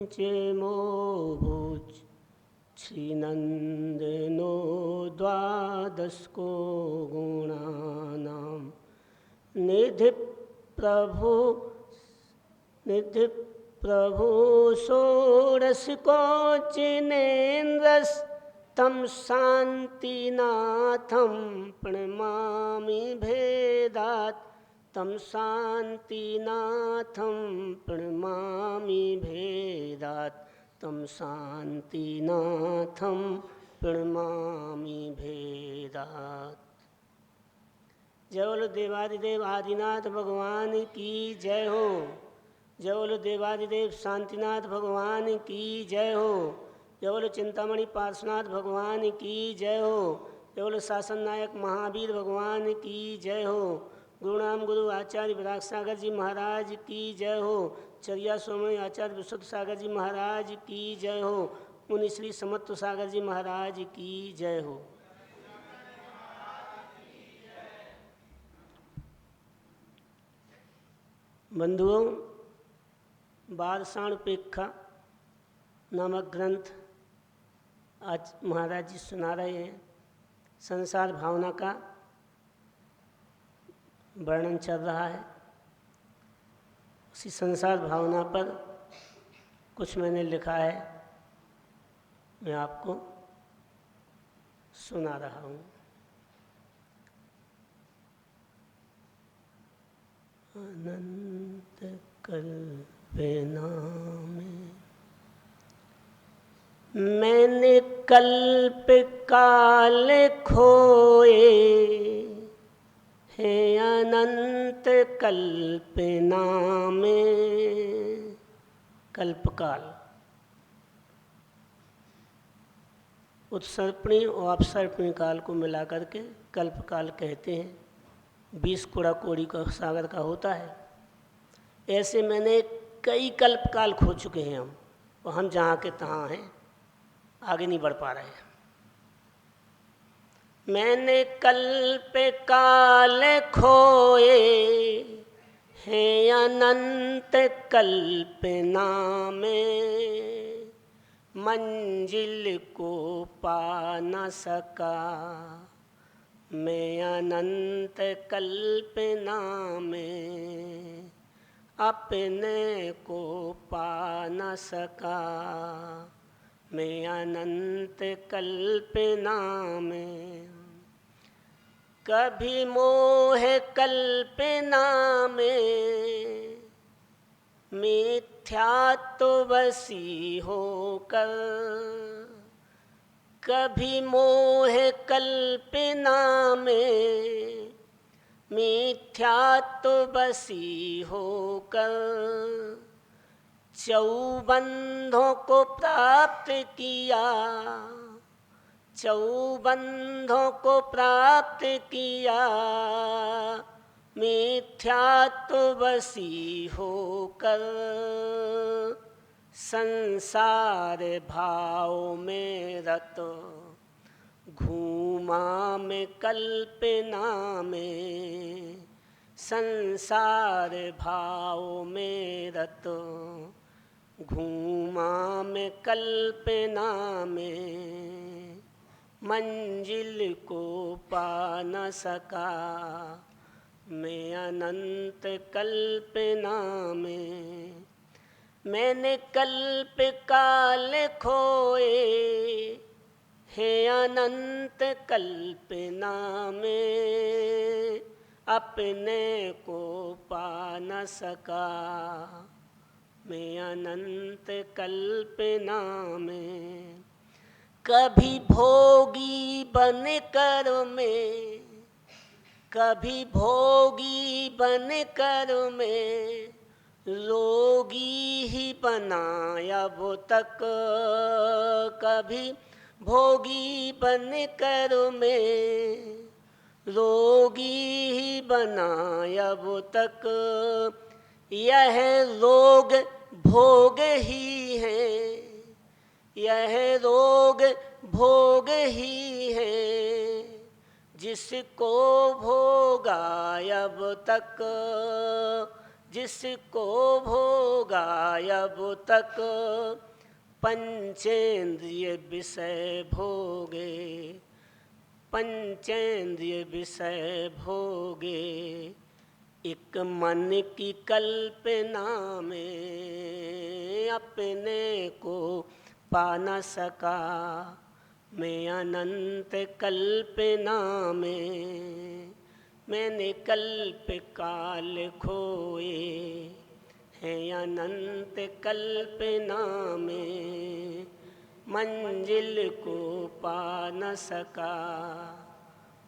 चेमोभूच श्रीनंदनो द्वादशको गुणानां निधि प्रभु षोडशको जिनेन्द्रस्तं शान्तिनाथं प्रणमामि भेदात् तं शान्तिनाथं प्रणमामि भेदात् तं शान्तिनाथं प्रणमामि भेदात्। जय बोलो देवादिदेव आदिनाथ भगवान की जय हो। जय बोलो देवादिदेव शांतिनाथ भगवान की जय हो। जय बोलो चिंतामणि पार्श्वनाथ भगवान की जय हो। जय बोलो शासन नायक महावीर भगवान की जय हो। गुरुनाम गुरु आचार्य विराग सागर जी महाराज की जय हो। चरिया स्वामी आचार्य विशुद्ध सागर जी महाराज की जय हो। मुनि श्री समत्व सागर जी महाराज की जय हो। बंधुओं, बादशाणुपेक्षा नामक ग्रंथ आज महाराज जी सुना रहे हैं। संसार भावना का वर्णन चल रहा है। उसी संसार भावना पर कुछ मैंने लिखा है, मैं आपको सुना रहा हूँ। अनंत कल्पना में मैंने कल्प काल खोए है। अनंत कल्पना में कल्पकाल उत्सर्पणी और अपसर्पणी काल को मिला करके कल्पकाल कहते हैं। 20 कोड़ा कोड़ी का सागर का होता है। ऐसे मैंने कई कल्पकाल खो चुके हैं हम, और हम जहाँ के तहाँ हैं, आगे नहीं बढ़ पा रहे हैं। मैंने कल्प काल खोए हैं। अनंत कल्पना में मंजिल को पा न सका। मैं अनंत कल्पना में अपने को पा न सका। मैं अनंत कल्पना में कभी मोह कल्पना में मिथ्यात्वसी होकर। कभी मोह कल्पना में मिथ्यात्वसी होकर चौबंधों को प्राप्त किया। चौबंधों को प्राप्त किया मिथ्यात्वसी होकर। संसार भाव में रत घूमा मैं कल्पना में। संसार भाव में रत घूमा मैं कल्पना में। मंजिल को पा न सका। मैं अनंत कल्पना में मैंने कल्प काल खोए है। अनंत कल्पना में अपने को पा न सका। मैं अनंत कल्पना में कभी भोगी बन कर में। कभी भोगी बन कर में रोगी ही बनाया वो तक। कभी भोगी बन कर में रोगी ही बनाया वो तक। यह रोग भोग ही है। यह रोग भोग ही है जिसको भोगा अब तक। जिसको भोगा अब तक पंचेंद्रिय विषय भोगे, पंचेंद्रिय विषय भोगे, एक मन की कल्पना में अपने को पा न सका। मैं अनंत कल्पना में, मैंने कल्प काल खोए हैं अनंत कल्पना में, मंजिल को पा न सका।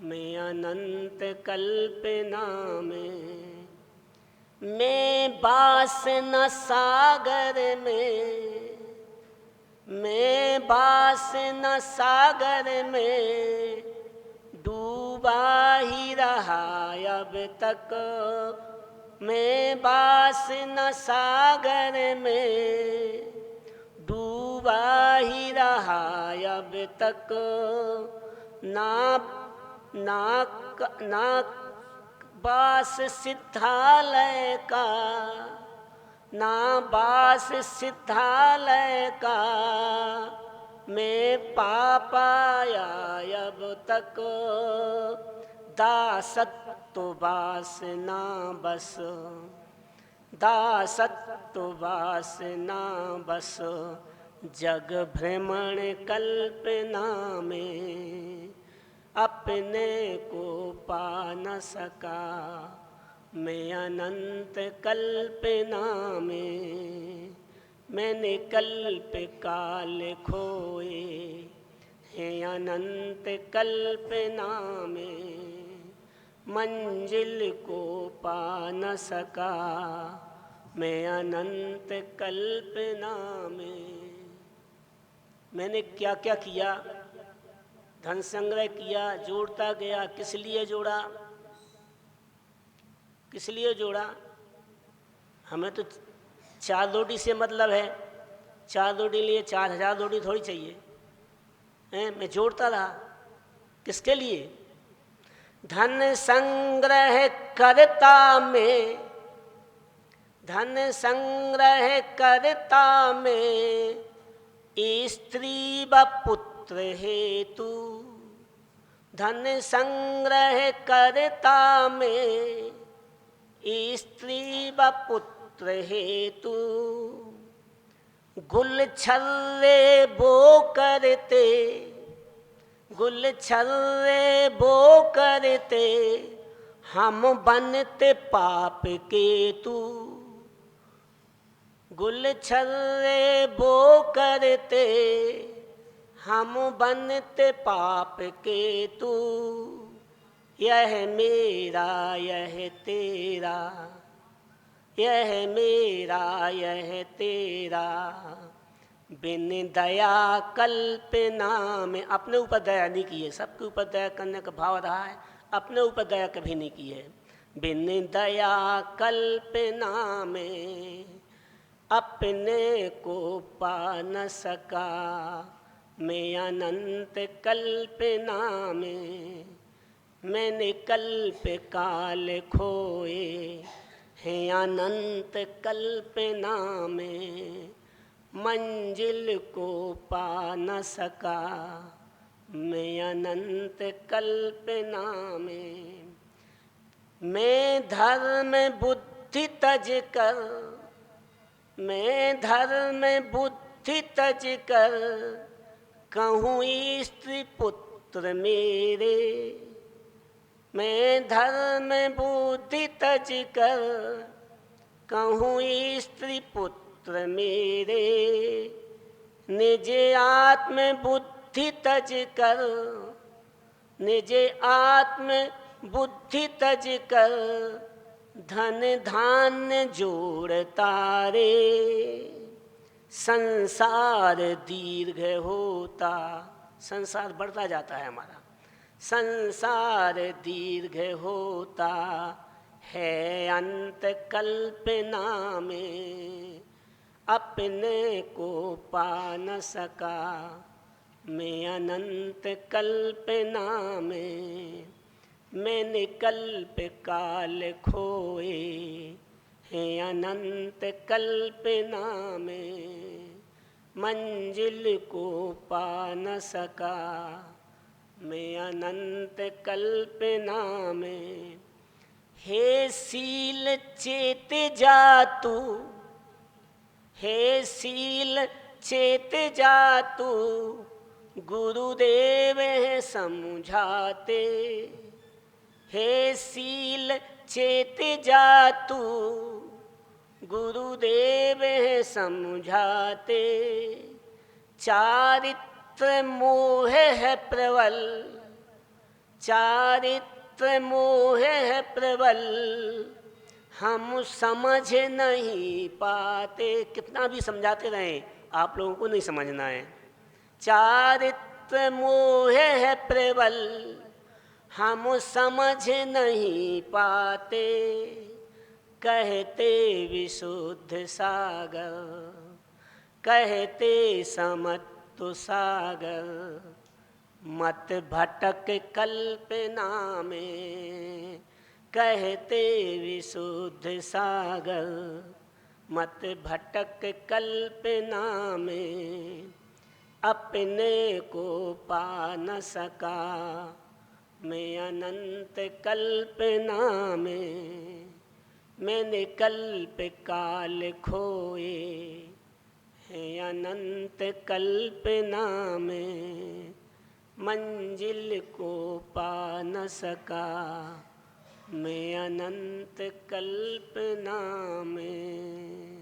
मैं अनंत कल्पना में, मैं वासना सागर में, मैं वासना सागर में डूबा ही रहा अब तक। मैं वासना सागर में डूबा ही रहा अब तक। ना बास सिद्धालय का, ना बास सिद्धालय का मैं पा पाया अब तक। दासत्व वासना बस, दासत्व वासना बस, जग भ्रमण कल्पना में अपने को पा न सका। मैं अनंत कल्पना में, मैंने कल्प काल खोए हैं अनंत कल्पना में, मंजिल को पा न सका। मैं अनंत कल्पना में। मैंने क्या क्या किया, धन संग्रह किया, जोड़ता गया। किस लिए जोड़ा, किस लिए जोड़ा? हमें तो 4 रोटी से मतलब है, 4 रोटी लिए 4000 रोटी थोड़ी चाहिए हैं। मैं जोड़ता रहा, किसके लिए? धन संग्रह करता में, धन संग्रह करता में स्त्री व पुत्र हेतु। धन संग्रह करता में स्त्री व पुत्र हेतु। गुलछर्रे बो करते, गुलछर्रे बो करते हम बनते पाप केतु। गुलछर्रे बो करते हम बनते पाप केतु। यह मेरा यह तेरा, यह मेरा यह तेरा, बिन दया कल्पना में। अपने ऊपर दया नहीं की है, सबके ऊपर दया करने का भाव रहा है, अपने ऊपर दया कभी नहीं की है। बिन दया कल्पना में अपने को पा न सका। मैं अनंत कल्पना में, मैंने कल्प काल खोए हैं अनंत कल्पना में, मंजिल को पा न सका। मैं अनंत कल्पना में। मैं धर्म बुद्धि तज कर, मैं धर्म बुद्धि तज कर कहूँ स्त्री पुत्र मेरे। मैं धर्म बुद्धि तज कर कहूँ स्त्री पुत्र मेरे। निज आत्म बुद्धि तज कर, निज आत्म बुद्धि तज कर धन धान्य जोड़ता रे। संसार दीर्घ होता, संसार बढ़ता जाता है हमारा। संसार दीर्घ होता है अंत कल्पना में, अपने को पा न सका। मैं अनंत कल्पना में, मैंने कल्प काल खोए है अनंत कल्पना में, मंजिल को पा न सका मैं अनंत कल्पना में। हे सील चेत जा तू, हे सील चेत जा तू, गुरुदेव है समझाते। हे सील चेत जा तू, गुरुदेव है समझाते। चारित्र मोह है प्रबल, चारित्र मोह है प्रबल, हम समझ नहीं पाते। कितना भी समझाते रहें आप लोगों को नहीं समझना है। चारित्र मोह है प्रबल, हम समझ नहीं पाते। कहते विशुद्ध सागर, कहते समत्व सागर, मत भटक कल्पना में। कहते विशुद्ध सागर, मत भटक कल्पना में। अपने को पा न सका मैं अनंत कल्पना में। मैंने कल्प काल खोए हैं अनंत कल्पना में, मंजिल को पा न सका मैं अनंत कल्पना में।